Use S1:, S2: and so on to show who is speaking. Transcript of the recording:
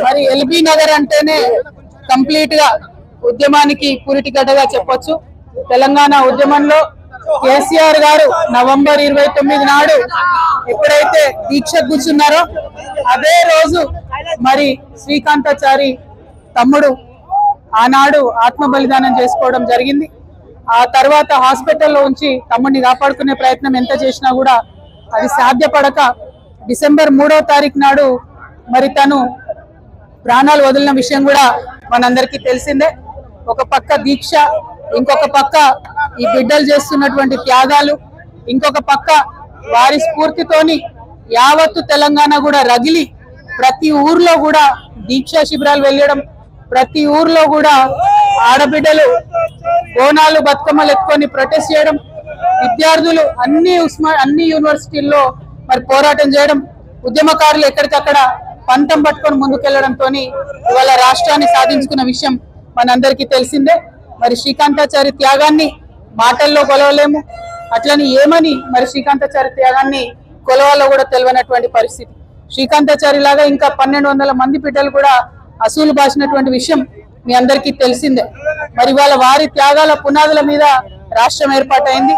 S1: మరి ఎల్బీ నగర్ అంటేనే కంప్లీట్ గా ఉద్యమానికి పూరిటిగడ్డగా చెప్పొచ్చు. తెలంగాణ ఉద్యమంలో కేసీఆర్ గారు నవంబర్ 29 నాడు ఎప్పుడైతే దీక్ష కూర్చున్నారో అదే రోజు మరి శ్రీకాంతాచారి తమ్ముడు ఆనాడు ఆత్మ బలిదానం చేసుకోవడం జరిగింది. ఆ తర్వాత హాస్పిటల్లో ఉంచి తమ్ముడిని కాపాడుకునే ప్రయత్నం ఎంత చేసినా కూడా అది సాధ్యపడక డిసెంబర్ 3వ తారీఖు నాడు మరి తను ప్రాణాలు వదిలిన విషయం కూడా మనందరికీ తెలిసిందే. ఒక పక్క దీక్ష, ఇంకొక పక్క ఈ బిడ్డలు చేస్తున్నటువంటి త్యాగాలు, ఇంకొక పక్క వారి స్ఫూర్తితోని యావత్తు తెలంగాణ కూడా రగిలి ప్రతి ఊర్లో కూడా దీక్షా శిబిరాలు వెళ్ళడం, ప్రతి ఊర్లో కూడా ఆడబిడ్డలు బోనాలు బతుకమ్మలు ఎత్తుకొని ప్రొటెస్ట్ చేయడం, విద్యార్థులు అన్ని యూనివర్సిటీల్లో మరి పోరాటం చేయడం, ఉద్యమకారులు ఎక్కడికక్కడ పంతం పట్టుకొని ముందుకెళ్లడంతో ఇవాళ రాష్ట్రాన్ని సాధించుకున్న విషయం మనందరికీ తెలిసిందే. మరి శ్రీకాంతాచారి త్యాగాన్ని మాటల్లో కొలవలేము, అట్లని ఏమని మరి శ్రీకాంతాచారి త్యాగాన్ని కొలవాలో కూడా తెలియనటువంటి పరిస్థితి. శ్రీకాంతాచారి లాగా ఇంకా 1200 మంది బిడ్డలు కూడా అసూలు బాసినటువంటి విషయం మీ అందరికీ తెలిసిందే. మరి వాళ్ళ వారి త్యాగాల పునాదుల మీద రాష్ట్రం ఏర్పాటైంది.